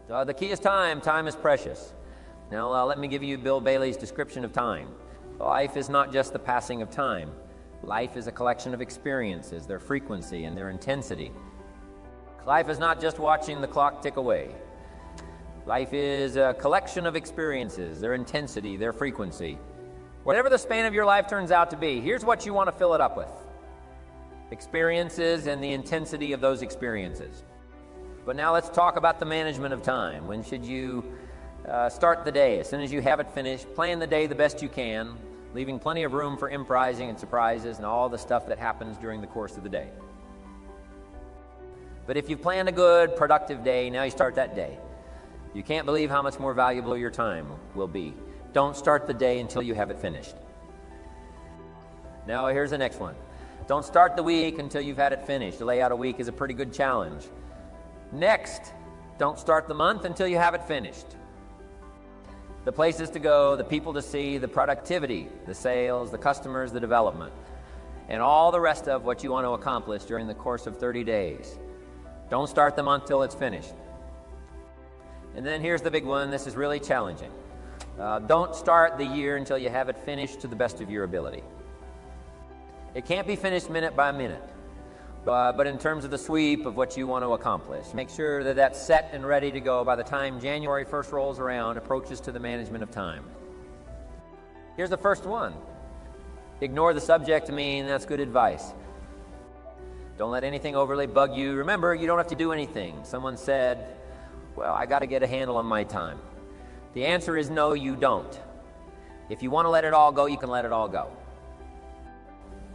The key is time. Time is precious. Now, let me give you Bill Bailey's description of time. Life is not just the passing of time. Life is a collection of experiences, their frequency and their intensity. Life is not just watching the clock tick away. Life is a collection of experiences, their intensity, their frequency. Whatever the span of your life turns out to be, here's what you want to fill it up with. Experiences and the intensity of those experiences. But now let's talk about the management of time. When should you start the day? As soon as you have it finished, plan the day the best you can, leaving plenty of room for improvising and surprises and all the stuff that happens during the course of the day. But if you've planned a good, productive day, now you start that day. You can't believe how much more valuable your time will be. Don't start the day until you have it finished. Now here's the next one. Don't start the week until you've had it finished. To lay out a week is a pretty good challenge. Next, don't start the month until you have it finished. The places to go, the people to see, the productivity, the sales, the customers, the development, and all the rest of what you want to accomplish during the course of 30 days. Don't start the month till it's finished. And then here's the big one. This is really challenging. Don't start the year until you have it finished to the best of your ability. It can't be finished minute by minute, but in terms of the sweep of what you want to accomplish, make sure that that's set and ready to go by the time January 1st rolls around, approaches to the management of time. Here's the first one. Ignore the subject to mean that's good advice. Don't let anything overly bug you. Remember, you don't have to do anything. Someone said, well, I got to get a handle on my time. The answer is no, you don't. If you want to let it all go, you can let it all go.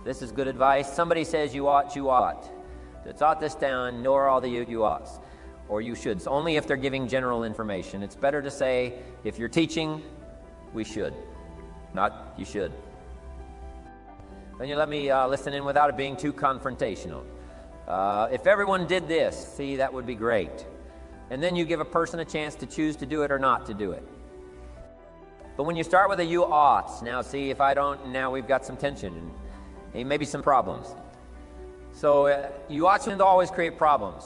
This is good advice. Somebody says you ought, you ought. To jot this down, nor all the you oughts, or you shoulds. Only if they're giving general information. It's better to say, if you're teaching, we should, not you should. Then you let me listen in without it being too confrontational. If everyone did this, see, that would be great. And then you give a person a chance to choose to do it or not to do it. But when you start with a you oughts, now see, if I don't, now we've got some tension and maybe some problems. So you ought to always create problems.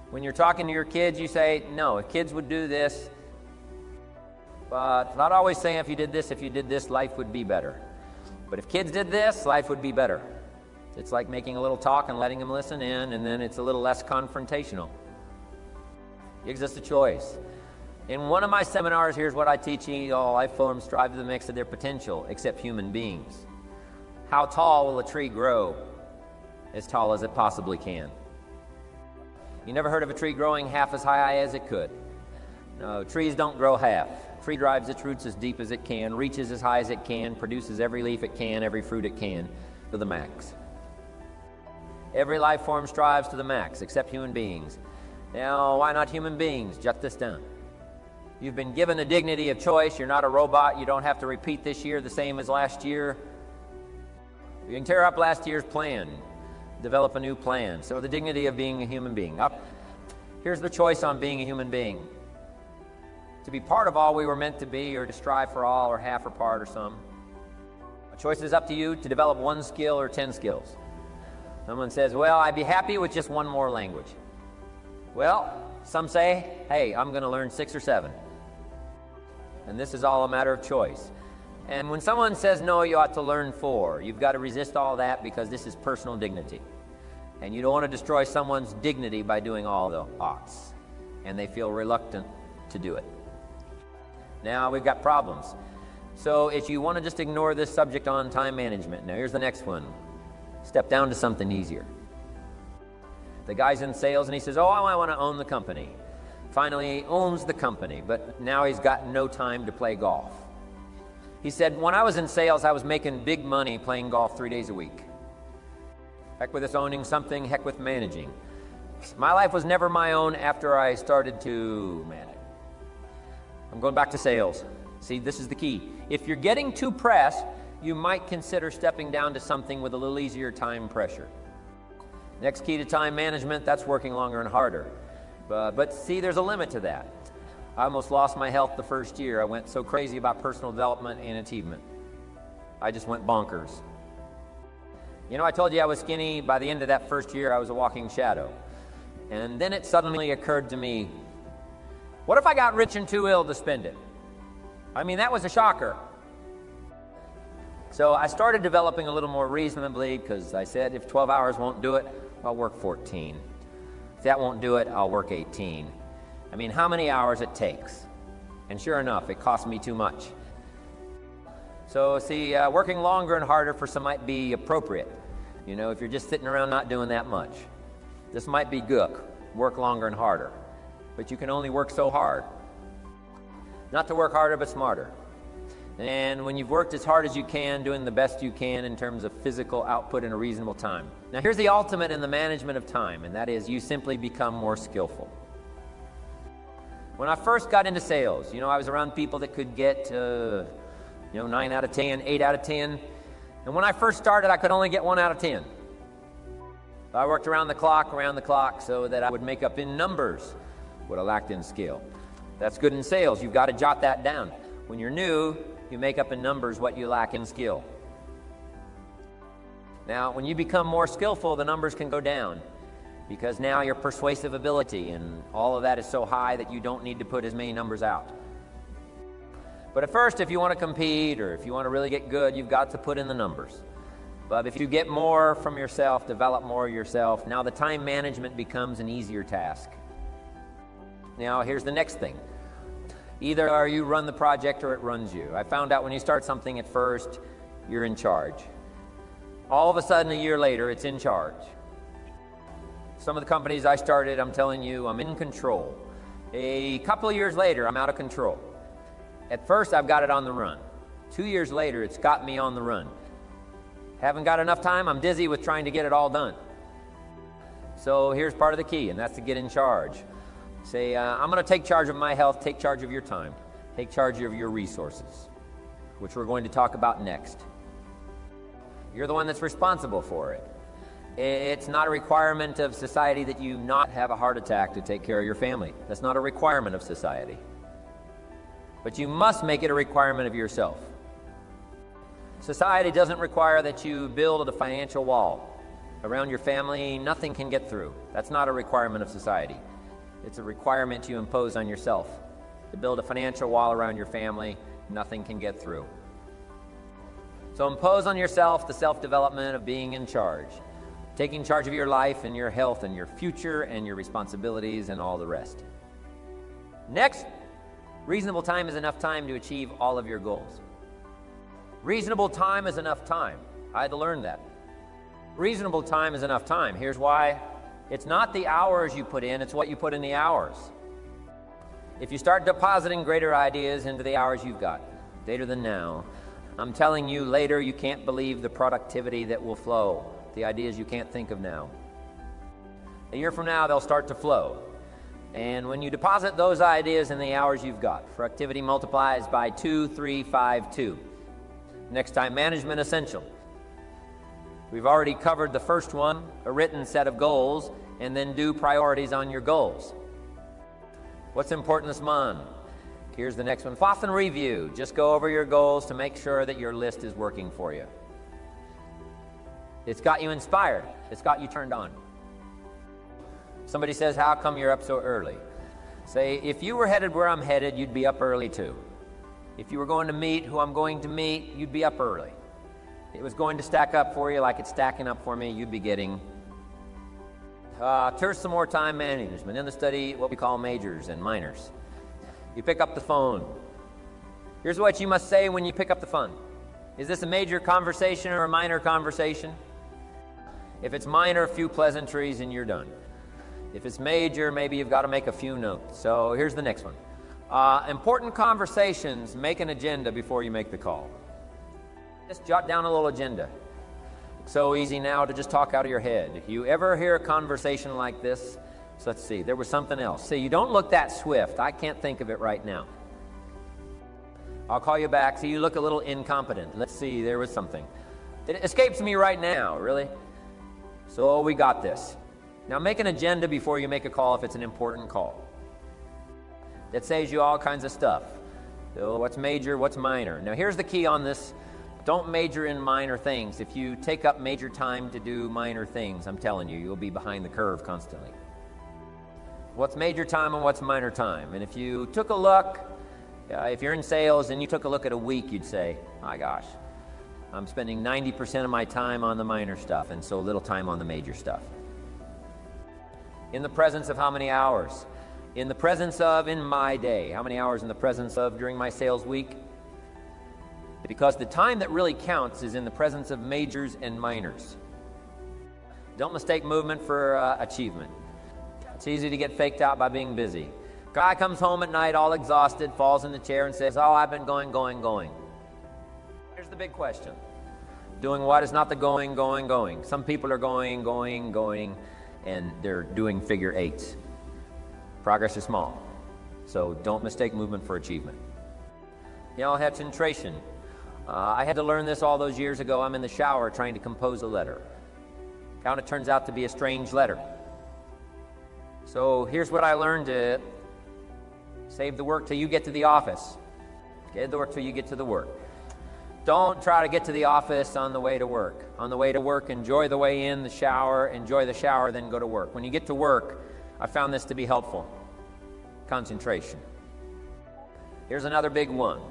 When you're talking to your kids, you say, no, if kids would do this, but not always saying if you did this, life would be better. But if kids did this, life would be better. It's like making a little talk and letting them listen in, and then it's a little less confrontational. Gives us a choice. In one of my seminars, here's what I teach: all life forms strive to the max of their potential, except human beings. How tall will a tree grow? As tall as it possibly can. You never heard of a tree growing half as high as it could? No, trees don't grow half. A tree drives its roots as deep as it can, reaches as high as it can, produces every leaf it can, every fruit it can, to the max. Every life form strives to the max, except human beings. Now, why not human beings? Jot this down. You've been given the dignity of choice. You're not a robot. You don't have to repeat this year the same as last year. You can tear up last year's plan, develop a new plan. So the dignity of being a human being. Here's the choice on being a human being. To be part of all we were meant to be, or to strive for all, or half or part, or some. A choice is up to you to develop one skill or 10 skills. Someone says, well, I'd be happy with just one more language. Well, some say, hey, I'm going to learn 6 or 7. And this is all a matter of choice. And when someone says, no, you ought to learn 4, you've got to resist all that, because this is personal dignity. And you don't want to destroy someone's dignity by doing all the oughts. And they feel reluctant to do it. Now we've got problems. So if you want to just ignore this subject on time management, now here's the next one. Step down to something easier. The guy's in sales and he says, oh, I want to own the company. Finally, he owns the company, but now he's got no time to play golf. He said, when I was in sales, I was making big money playing golf 3 days a week. Heck with us owning something, heck with managing. My life was never my own after I started to manage. I'm going back to sales. See, this is the key. If you're getting too pressed, you might consider stepping down to something with a little easier time pressure. Next key to time management, that's working longer and harder. But see, there's a limit to that. I almost lost my health the first year. I went so crazy about personal development and achievement. I just went bonkers. You know, I told you I was skinny. By the end of that first year, I was a walking shadow. And then it suddenly occurred to me, What if I got rich and too ill to spend it? I mean, that was a shocker. So I started developing a little more reasonably, because I said, if 12 hours won't do it, I'll work 14. If that won't do it, I'll work 18. I mean, how many hours it takes? And sure enough, it cost me too much. So see, working longer and harder for some might be appropriate. You know, if you're just sitting around not doing that much. This might be good, work longer and harder. But you can only work so hard. Not to work harder, but smarter. And when you've worked as hard as you can, doing the best you can in terms of physical output in a reasonable time. Now here's the ultimate in the management of time, and that is you simply become more skillful. When I first got into sales, you know, I was around people that could get, 9 out of 10, 8 out of 10. And when I first started, I could only get 1 out of 10. I worked around the clock, so that I would make up in numbers what I lacked in skill. That's good in sales. You've got to jot that down. When you're new, you make up in numbers what you lack in skill. Now, when you become more skillful, the numbers can go down, because now your persuasive ability and all of that is so high that you don't need to put as many numbers out. But at first, if you want to compete or if you want to really get good, you've got to put in the numbers. But if you get more from yourself, develop more yourself, now the time management becomes an easier task. Now, here's the next thing. Either you run the project or it runs you. I found out when you start something at first, you're in charge. All of a sudden, a year later, it's in charge. Some of the companies I started, I'm telling you, I'm in control. A couple of years later, I'm out of control. At first, I've got it on the run. 2 years later, it's got me on the run. Haven't got enough time, I'm dizzy with trying to get it all done. So here's part of the key, and that's to get in charge. Say, I'm going to take charge of my health, take charge of your time, take charge of your resources, which we're going to talk about next. You're the one that's responsible for it. It's not a requirement of society that you not have a heart attack to take care of your family. That's not a requirement of society. But you must make it a requirement of yourself. Society doesn't require that you build a financial wall around your family. Nothing can get through. That's not a requirement of society. It's a requirement you impose on yourself. To build a financial wall around your family, nothing can get through. So impose on yourself the self-development of being in charge, taking charge of your life and your health and your future and your responsibilities and all the rest. Next, reasonable time is enough time to achieve all of your goals. Reasonable time is enough time. I had to learn that. Reasonable time is enough time. Here's why. It's not the hours you put in, it's what you put in the hours. If you start depositing greater ideas into the hours you've got, later than now, I'm telling you, later you can't believe the productivity that will flow, the ideas you can't think of now. A year from now, they'll start to flow. And when you deposit those ideas in the hours you've got, productivity multiplies by 2, 3, 5, 2. Next time, management essential. We've already covered the first one, a written set of goals, and then do priorities on your goals. What's important this month? Here's the next one. Often review. Just go over your goals to make sure that your list is working for you. It's got you inspired. It's got you turned on. Somebody says, how come you're up so early? Say, if you were headed where I'm headed, you'd be up early too. If you were going to meet who I'm going to meet, you'd be up early. It was going to stack up for you like it's stacking up for me, you'd be getting. Here's some more time management. In the study, what we call majors and minors. You pick up the phone. Here's what you must say when you pick up the phone. Is this a major conversation or a minor conversation? If it's minor, a few pleasantries and you're done. If it's major, maybe you've got to make a few notes. So here's the next one. Important conversations, make an agenda before you make the call. Just jot down a little agenda. It's so easy now to just talk out of your head. If you ever hear a conversation like this, so let's see, there was something else. See, you don't look that swift. I can't think of it right now. I'll call you back. See, you look a little incompetent. Let's see, there was something. It escapes me right now, really. So we got this. Now make an agenda before you make a call if it's an important call. That saves you all kinds of stuff. So what's major, what's minor? Now here's the key on this. Don't major in minor things. If you take up major time to do minor things, I'm telling you, you'll be behind the curve constantly. What's major time and what's minor time? And if you took a look, if you're in sales and you took a look at a week, you'd say, my gosh, I'm spending 90% of my time on the minor stuff and so little time on the major stuff. In the presence of how many hours? In the presence of, in my day. How many hours in the presence of during my sales week? Because the time that really counts is in the presence of majors and minors. Don't mistake movement for achievement. It's easy to get faked out by being busy. Guy comes home at night all exhausted, falls in the chair and says, oh, I've been going. Here's the big question. Doing what is not the going. Some people are going, and they're doing figure eights. Progress is small. So don't mistake movement for achievement. Concentration. I had to learn this all those years ago. I'm in the shower trying to compose a letter. It turns out to be a strange letter. So here's what I learned: to save the work till you get to the office. Save the work till you get to the work. Don't try to get to the office on the way to work. On the way to work, enjoy the way in, the shower, enjoy the shower, then go to work. When you get to work, I found this to be helpful. Concentration. Here's another big one.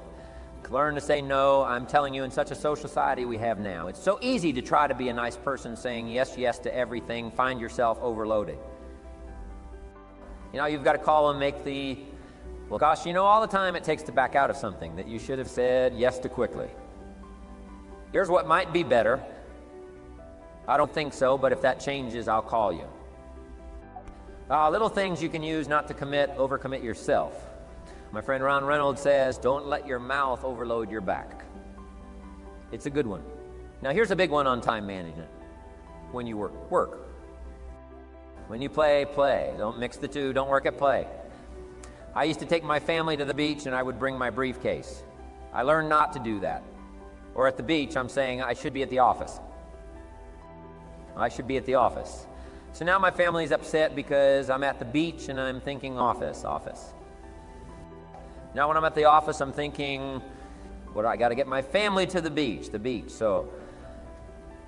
Learn to say no. I'm telling you, in such a social society we have now, it's so easy to try to be a nice person saying yes to everything. Find yourself overloaded. You've got to call and make the, well, gosh, all the time it takes to back out of something that you should have said yes to quickly. Here's what might be better. I don't think so, but if that changes, I'll call you. Little things you can use not to overcommit yourself. My friend Ron Reynolds says, don't let your mouth overload your back. It's a good one. Now here's a big one on time management. When you work. When you play. Don't mix the two. Don't work at play. I used to take my family to the beach and I would bring my briefcase. I learned not to do that. Or at the beach, I'm saying I should be at the office. I should be at the office. So now my family's upset because I'm at the beach and I'm thinking office. Now when I'm at the office, I'm thinking, I got to get my family to the beach. So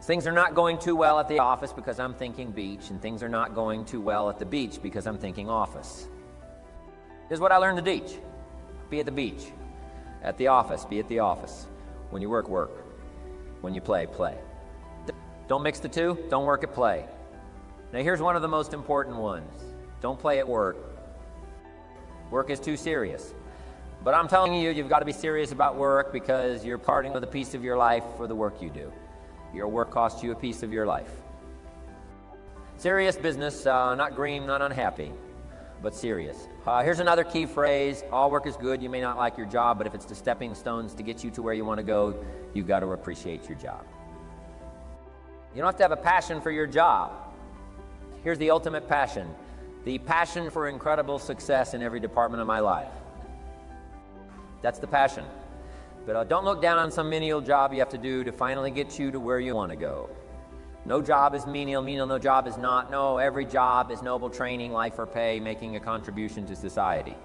things are not going too well at the office because I'm thinking beach, and things are not going too well at the beach because I'm thinking office. Here's what I learned to teach. Be at the beach. At the office, be at the office. When you work. When you play. Don't mix the two. Don't work at play. Now here's one of the most important ones. Don't play at work. Work is too serious. But I'm telling you, you've got to be serious about work because you're parting with a piece of your life for the work you do. Your work costs you a piece of your life. Serious business, not green, not unhappy, but serious. Here's another key phrase. All work is good. You may not like your job, but if it's the stepping stones to get you to where you want to go, you've got to appreciate your job. You don't have to have a passion for your job. Here's the ultimate passion. The passion for incredible success in every department of my life. That's the passion. But don't look down on some menial job you have to do to finally get you to where you want to go. No job is menial, no job is not. No, every job is noble training, life or pay, making a contribution to society.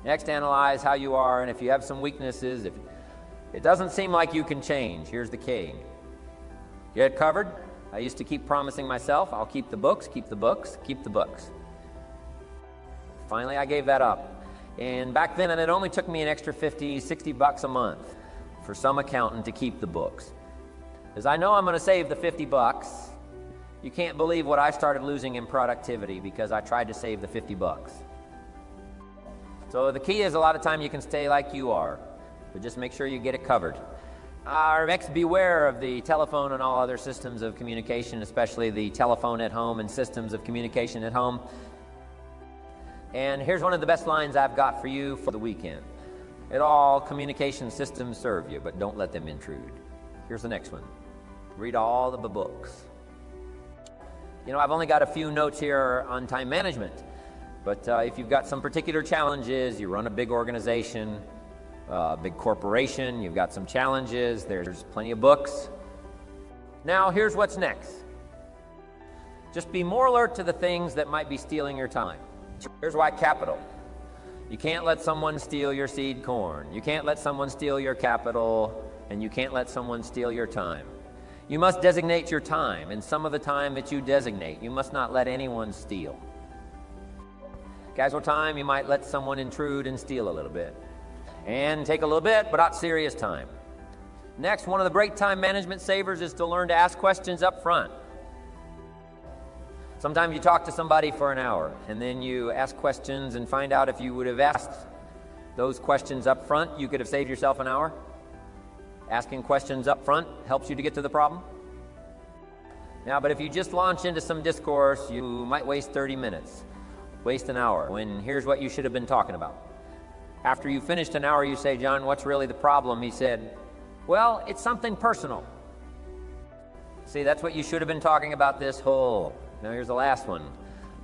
Next, analyze how you are, and if you have some weaknesses, if it doesn't seem like you can change, here's the key. Get it covered. I used to keep promising myself, I'll keep the books. Finally, I gave that up. And back then, it only took me an extra $50, $60 a month for some accountant to keep the books. Because I know I'm going to save the $50. You can't believe what I started losing in productivity because I tried to save the $50. So the key is a lot of time you can stay like you are, but just make sure you get it covered. Next, beware of the telephone and all other systems of communication, especially the telephone at home and systems of communication at home. And here's one of the best lines I've got for you for the weekend. All communication systems serve you, but don't let them intrude. Here's the next one. Read all of the books. I've only got a few notes here on time management, but if you've got some particular challenges, you run a big organization, big corporation, you've got some challenges, there's plenty of books. Now, here's what's next. Just be more alert to the things that might be stealing your time. Here's why capital. You can't let someone steal your seed corn. You can't let someone steal your capital, and you can't let someone steal your time. You must designate your time, and some of the time that you designate, you must not let anyone steal. Casual time, you might let someone intrude and steal a little bit. And take a little bit, but not serious time. Next, one of the great time management savers is to learn to ask questions up front. Sometimes you talk to somebody for an hour, and then you ask questions and find out if you would have asked those questions up front, you could have saved yourself an hour. Asking questions up front helps you to get to the problem. Now, but if you just launch into some discourse, you might waste 30 minutes, waste an hour, when here's what you should have been talking about. After you finished an hour, you say, John, what's really the problem? He said, well, it's something personal. See, that's what you should have been talking about this whole. Now here's the last one.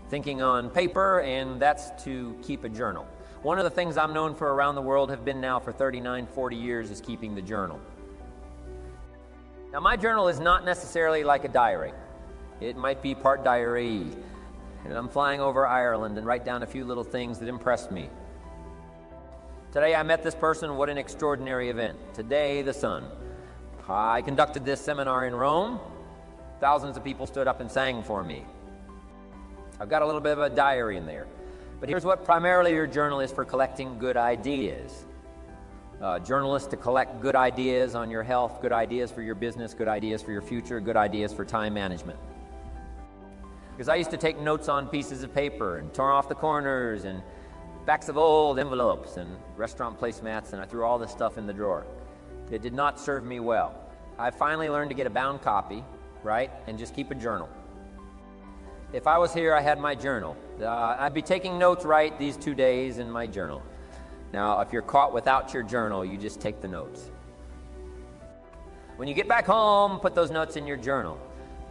Thinking on paper, and that's to keep a journal. One of the things I'm known for around the world, have been now for 39, 40 years, is keeping the journal. Now my journal is not necessarily like a diary. It might be part diary. And I'm flying over Ireland and write down a few little things that impressed me. Today I met this person, what an extraordinary event. Today, the sun. I conducted this seminar in Rome. Thousands of people stood up and sang for me. I've got a little bit of a diary in there. But here's what primarily your journal is for: collecting good ideas. Journalists to collect good ideas on your health, good ideas for your business, good ideas for your future, good ideas for time management. Because I used to take notes on pieces of paper and tore off the corners and backs of old envelopes and restaurant placemats, and I threw all this stuff in the drawer. It did not serve me well. I finally learned to get a bound copy, right, and just keep a journal. If I was here, I had my journal. I'd be taking notes right these 2 days in my journal. Now, if you're caught without your journal, you just take the notes. When you get back home, put those notes in your journal.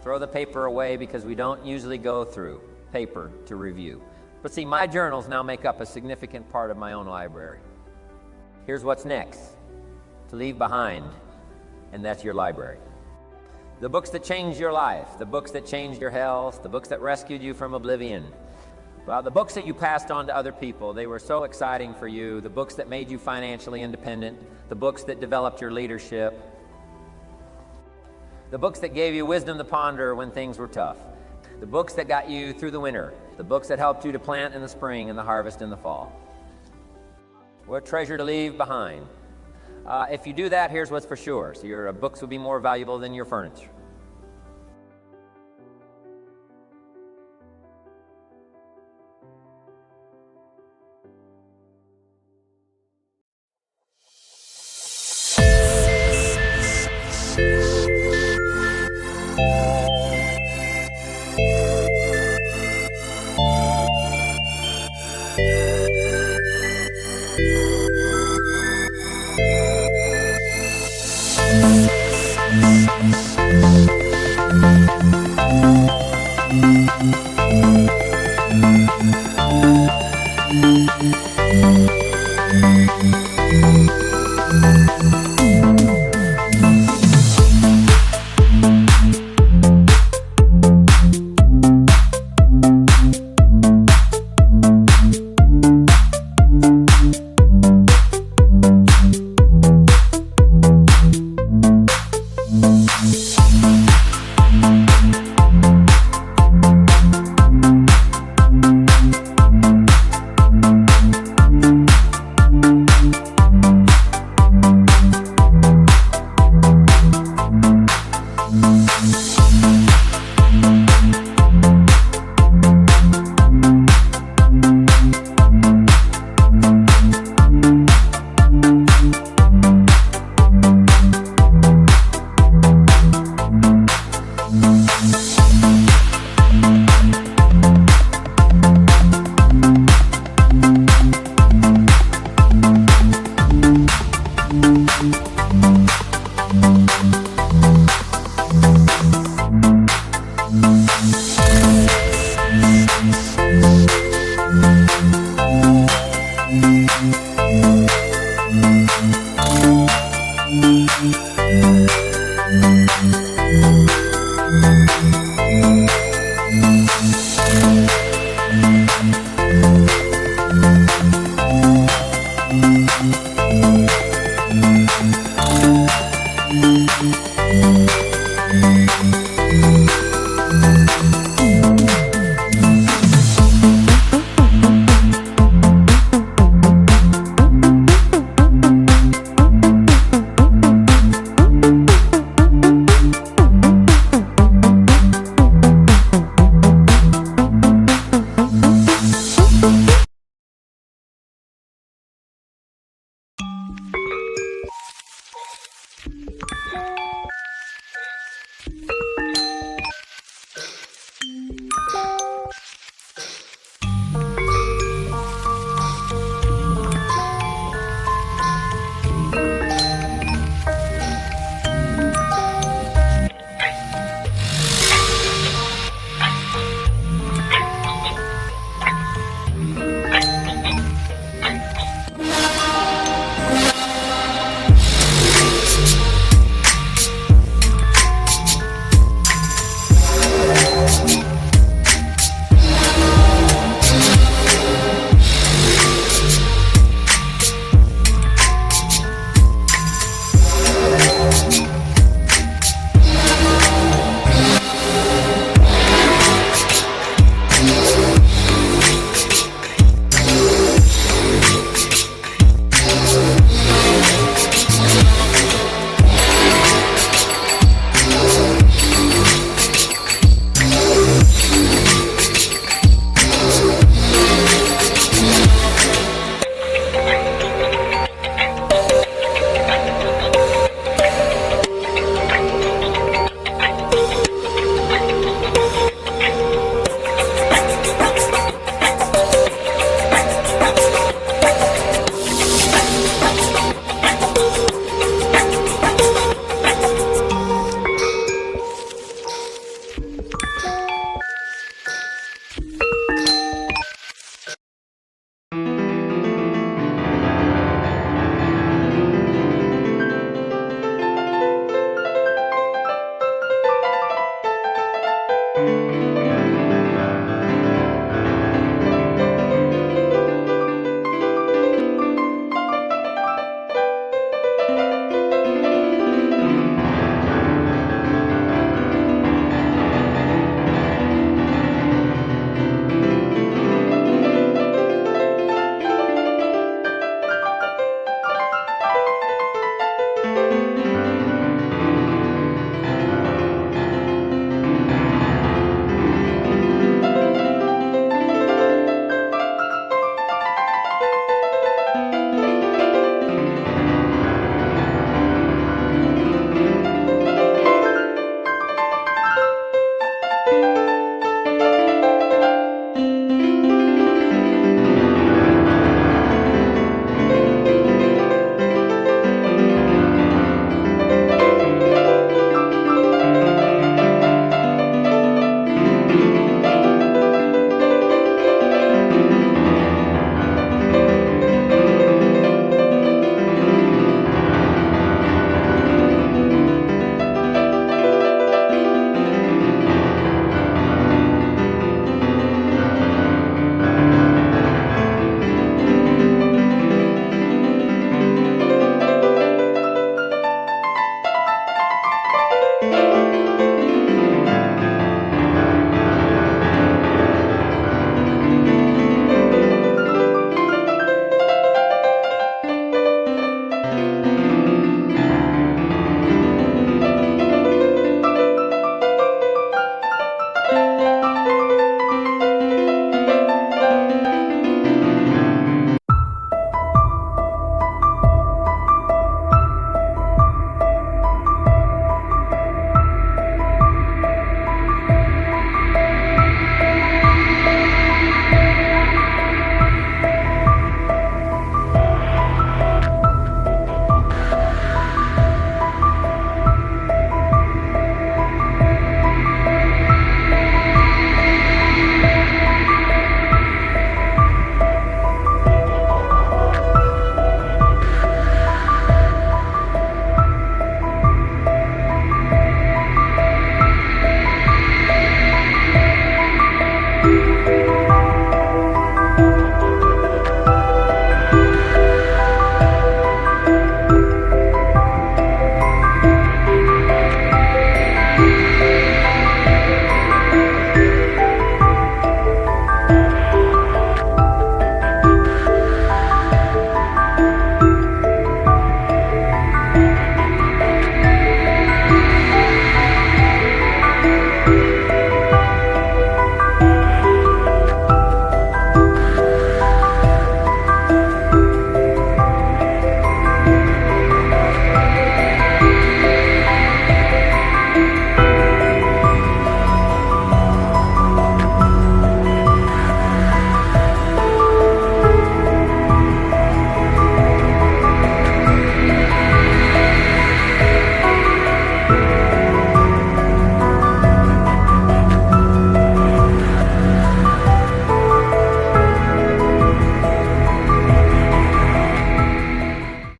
Throw the paper away, because we don't usually go through paper to review. But see, my journals now make up a significant part of my own library. Here's what's next to leave behind, and that's your library. The books that changed your life, the books that changed your health, the books that rescued you from oblivion. Well, the books that you passed on to other people, they were so exciting for you. The books that made you financially independent, the books that developed your leadership, the books that gave you wisdom to ponder when things were tough, the books that got you through the winter, the books that helped you to plant in the spring and the harvest in the fall. What treasure to leave behind. If you do that, here's what's for sure. So your books will be more valuable than your furniture.